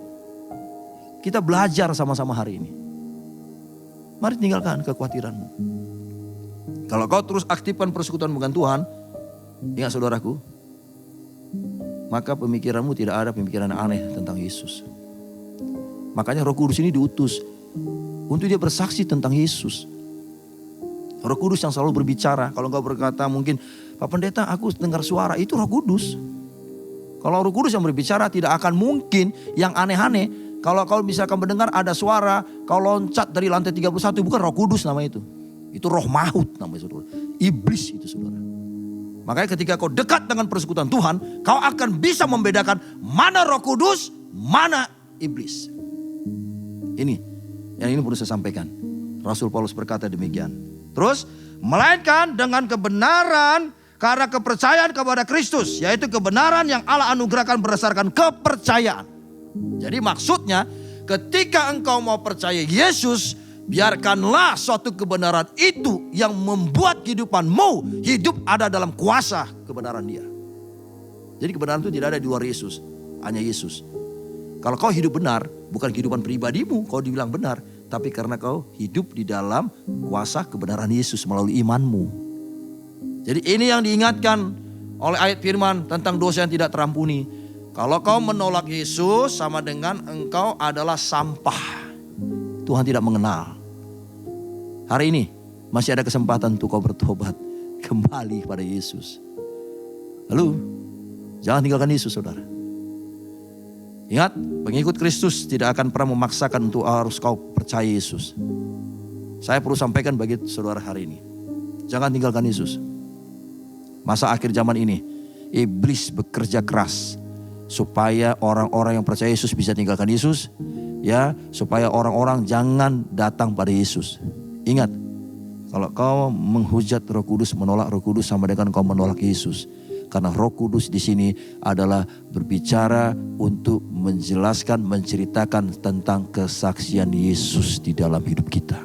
kita belajar sama-sama hari ini. Mari tinggalkan kekhawatiranmu. Kalau kau terus aktifkan persekutuan dengan Tuhan, ingat saudaraku, maka pemikiranmu tidak ada pemikiran aneh tentang Yesus. Makanya Roh Kudus ini diutus untuk dia bersaksi tentang Yesus. Roh Kudus yang selalu berbicara. Kalau engkau berkata mungkin, Pak Pendeta aku dengar suara, itu Roh Kudus. Kalau Roh Kudus yang berbicara, tidak akan mungkin yang aneh-aneh. Kalau kau misalkan mendengar ada suara, kau loncat dari lantai 31, bukan Roh Kudus nama itu. Itu roh maut namanya saudara. Iblis itu saudara. Makanya ketika kau dekat dengan persekutuan Tuhan, kau akan bisa membedakan mana Roh Kudus, mana iblis. Ini perlu saya sampaikan. Rasul Paulus berkata demikian. Terus, melainkan dengan kebenaran karena kepercayaan kepada Kristus, yaitu kebenaran yang Allah anugerahkan berdasarkan kepercayaan. Jadi maksudnya, ketika engkau mau percaya Yesus, biarkanlah suatu kebenaran itu yang membuat kehidupanmu hidup ada dalam kuasa kebenaran Dia. Jadi kebenaran itu tidak ada di luar Yesus, hanya Yesus. Kalau kau hidup benar, bukan kehidupan pribadimu kau dibilang benar, tapi karena kau hidup di dalam kuasa kebenaran Yesus melalui imanmu. Jadi ini yang diingatkan oleh ayat firman tentang dosa yang tidak terampuni. Kalau kau menolak Yesus, sama dengan engkau adalah sampah. Tuhan tidak mengenal. Hari ini masih ada kesempatan untuk kau bertobat kembali pada Yesus. Lalu jangan tinggalkan Yesus, saudara. Ingat, pengikut Kristus tidak akan pernah memaksakan untuk harus kau percaya Yesus. Saya perlu sampaikan bagi saudara hari ini, jangan tinggalkan Yesus. Masa akhir zaman ini, iblis bekerja keras supaya orang-orang yang percaya Yesus bisa tinggalkan Yesus, ya, supaya orang-orang jangan datang pada Yesus. Ingat, kalau kau menghujat Roh Kudus, menolak Roh Kudus, sama dengan kau menolak Yesus. Karena Roh Kudus di sini adalah berbicara untuk menjelaskan, menceritakan tentang kesaksian Yesus di dalam hidup kita.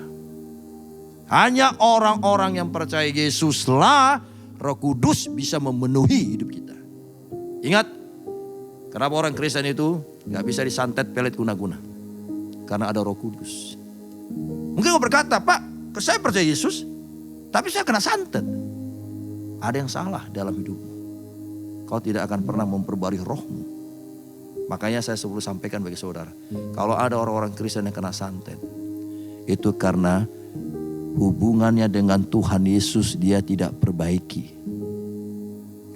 Hanya orang-orang yang percaya Yesuslah Roh Kudus bisa memenuhi hidup kita. Ingat, kenapa orang Kristen itu gak bisa disantet pelet guna-guna? Karena ada Roh Kudus. Mungkin kau berkata, Pak, saya percaya Yesus, tapi saya kena santet. Ada yang salah dalam hidupmu. Kau tidak akan pernah memperbarui rohmu. Makanya saya selalu sampaikan bagi saudara, kalau ada orang-orang Kristen yang kena santet, itu karena hubungannya dengan Tuhan Yesus dia tidak perbaiki.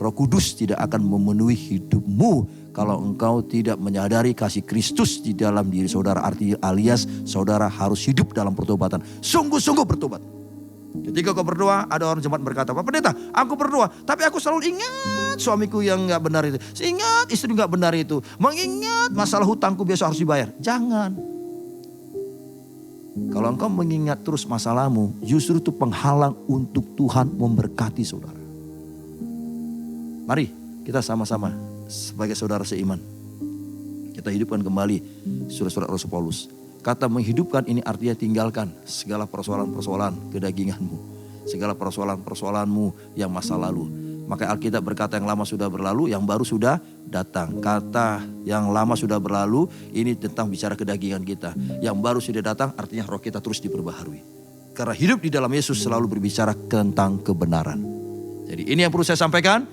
Roh Kudus tidak akan memenuhi hidupmu kalau engkau tidak menyadari kasih Kristus di dalam diri saudara. Alias saudara harus hidup dalam pertobatan. Sungguh-sungguh bertobat. Ketika kau berdoa, ada orang jemaat berkata, Pak Pendeta, aku berdoa, tapi aku selalu ingat suamiku yang gak benar itu. Ingat istri gak benar itu. Mengingat masalah hutangku biasa harus dibayar. Jangan. Kalau engkau mengingat terus masalahmu, justru itu penghalang untuk Tuhan memberkati saudara. Mari kita sama-sama sebagai saudara seiman, kita hidupkan kembali surat-surat Rasul Paulus. Kata menghidupkan ini artinya tinggalkan segala persoalan-persoalan kedaginganmu. Segala persoalan-persoalanmu yang masa lalu. Maka Alkitab berkata yang lama sudah berlalu, yang baru sudah datang. Kata yang lama sudah berlalu, ini tentang bicara kedagingan kita. Yang baru sudah datang artinya roh kita terus diperbaharui. Karena hidup di dalam Yesus selalu berbicara tentang kebenaran. Jadi ini yang perlu saya sampaikan.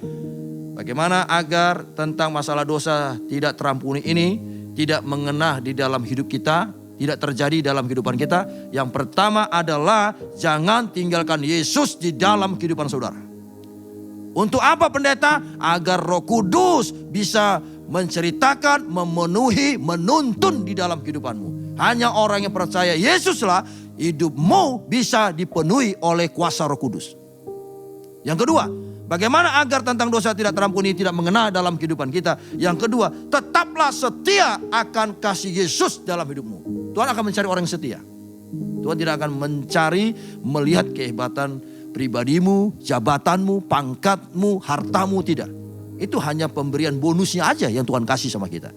Bagaimana agar tentang masalah dosa tidak terampuni ini tidak mengena di dalam hidup kita, tidak terjadi dalam kehidupan kita. Yang pertama adalah jangan tinggalkan Yesus di dalam kehidupan saudara. Untuk apa pendeta? Agar Roh Kudus bisa menceritakan, memenuhi, menuntun di dalam kehidupanmu. Hanya orang yang percaya Yesuslah hidupmu bisa dipenuhi oleh kuasa Roh Kudus. Yang kedua, bagaimana agar tentang dosa tidak terampuni, tidak mengena dalam kehidupan kita? Yang kedua, tetaplah setia akan kasih Yesus dalam hidupmu. Tuhan akan mencari orang yang setia. Tuhan tidak akan mencari melihat kehebatan pribadimu, jabatanmu, pangkatmu, hartamu, tidak. Itu hanya pemberian bonusnya aja yang Tuhan kasih sama kita.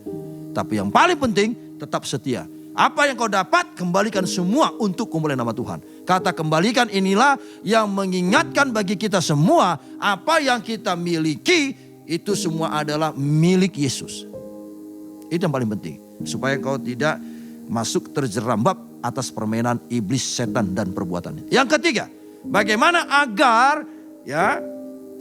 Tapi yang paling penting tetap setia. Apa yang kau dapat, kembalikan semua untuk kemuliaan nama Tuhan. Kata kembalikan inilah yang mengingatkan bagi kita semua, apa yang kita miliki itu semua adalah milik Yesus. Itu yang paling penting. Supaya kau tidak masuk terjerambab atas permainan iblis, setan dan perbuatannya. Yang ketiga, bagaimana agar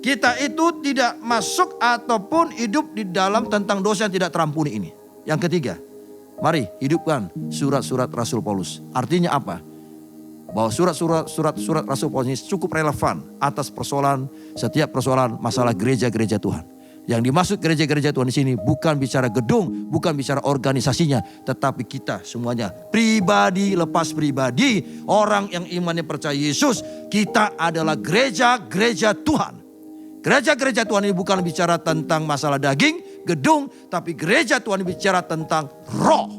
kita itu tidak masuk ataupun hidup di dalam tentang dosa yang tidak terampuni ini. Yang ketiga, mari hidupkan surat-surat Rasul Paulus. Artinya apa? Bahwa surat-surat Rasul Paulus ini cukup relevan atas setiap persoalan masalah gereja-gereja Tuhan. Yang dimaksud gereja-gereja Tuhan di sini bukan bicara gedung, bukan bicara organisasinya, tetapi kita semuanya pribadi lepas pribadi, orang yang imannya percaya Yesus, kita adalah gereja-gereja Tuhan. Gereja-gereja Tuhan ini bukan bicara tentang masalah daging, gedung, tapi gereja Tuhan ini bicara tentang roh.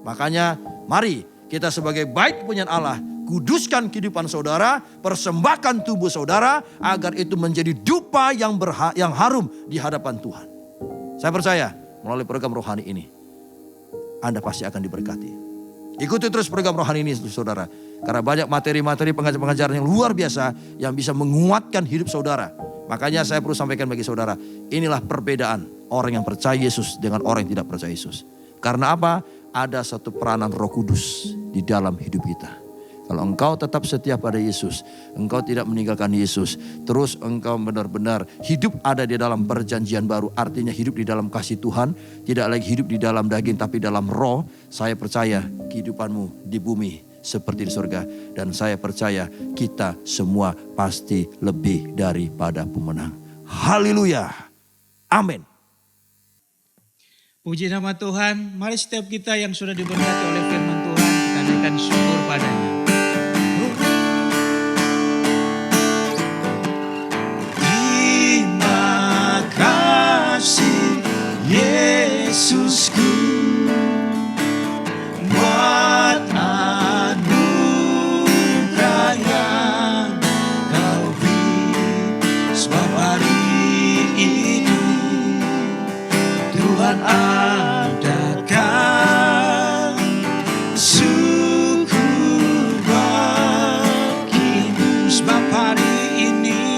Makanya mari kita sebagai bait kepunyaan Allah, kuduskan kehidupan saudara, persembahkan tubuh saudara agar itu menjadi dupa yang harum di hadapan Tuhan. Saya percaya melalui program rohani ini Anda pasti akan diberkati. Ikuti terus program rohani ini saudara, karena banyak materi-materi pengajaran-pengajaran yang luar biasa yang bisa menguatkan hidup saudara. Makanya saya perlu sampaikan bagi saudara, inilah perbedaan orang yang percaya Yesus dengan orang yang tidak percaya Yesus. Karena apa? Ada satu peranan Roh Kudus di dalam hidup kita. Kalau engkau tetap setia pada Yesus, engkau tidak meninggalkan Yesus, terus engkau benar-benar hidup ada di dalam perjanjian baru, artinya hidup di dalam kasih Tuhan, tidak lagi hidup di dalam daging tapi dalam roh, saya percaya kehidupanmu di bumi seperti di surga. Dan saya percaya kita semua pasti lebih daripada pemenang. Haleluya. Amin. Puji nama Tuhan. Mari setiap kita yang sudah diberkati oleh firman Tuhan, kita naikkan syukur padanya. Terima kasih Yesusku buat anugerah yang kau beri. Sebab hari ini Tuhan adakan syukur bagimu. Sebab hari ini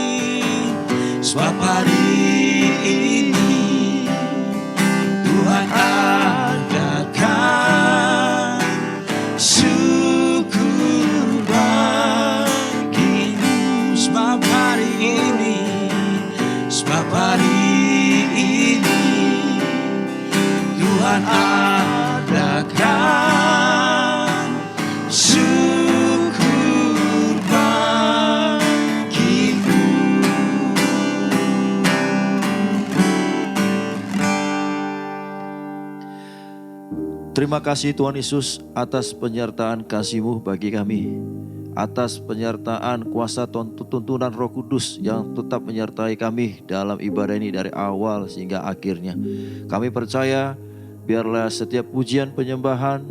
Tuhan adakan syukur bagimu. Sebab hari ini Tuhan adakan syukur bagimu. Terima kasih Tuhan Yesus atas penyertaan kasih-Mu bagi kami. Atas penyertaan kuasa tuntunan Roh Kudus yang tetap menyertai kami dalam ibadah ini dari awal sehingga akhirnya. Kami percaya biarlah setiap pujian penyembahan,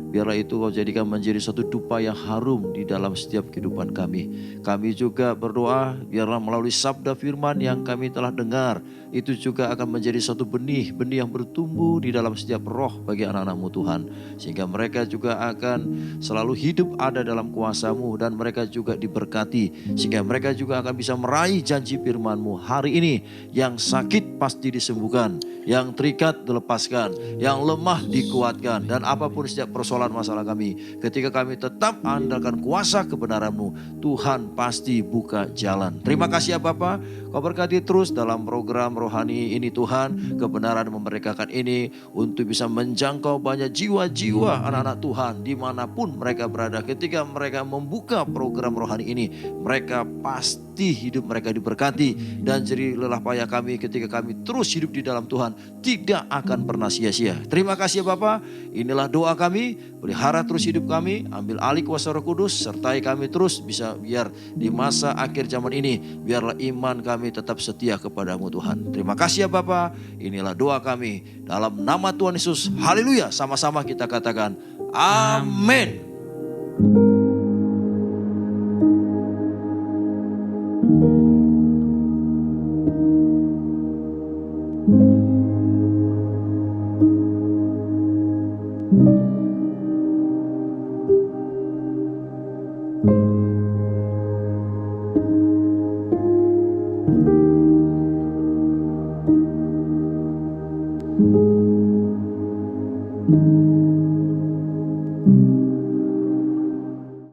biarlah itu Kau jadikan menjadi satu dupa yang harum di dalam setiap kehidupan kami. Kami juga berdoa biarlah melalui sabda firman yang kami telah dengar, itu juga akan menjadi satu benih yang bertumbuh di dalam setiap roh bagi anak-anak-Mu Tuhan. Sehingga mereka juga akan selalu hidup ada dalam kuasa-Mu dan mereka juga diberkati. Sehingga mereka juga akan bisa meraih janji firman-Mu. Hari ini yang sakit pasti disembuhkan, yang terikat dilepaskan, yang lemah dikuatkan. Dan apapun setiap persoalan masalah kami, ketika kami tetap andalkan kuasa kebenaran-Mu, Tuhan pasti buka jalan. Terima kasih ya Bapa, Kau berkati terus dalam program rohani ini Tuhan, kebenaran memerdekakan ini untuk bisa menjangkau banyak jiwa-jiwa anak-anak Tuhan dimanapun mereka berada. Ketika mereka membuka program rohani ini, mereka pasti hidup mereka diberkati, dan jadi lelah payah kami ketika kami terus hidup di dalam Tuhan tidak akan pernah sia-sia. Terima kasih ya Bapa, inilah doa kami, pelihara terus hidup kami, ambil alih kuasa Roh Kudus, sertai kami terus bisa biar di masa akhir zaman ini, biarlah iman kami tetap setia kepada-Mu Tuhan. Terima kasih ya Bapa, inilah doa kami dalam nama Tuhan Yesus. Haleluya, sama-sama kita katakan amin. Tuhan.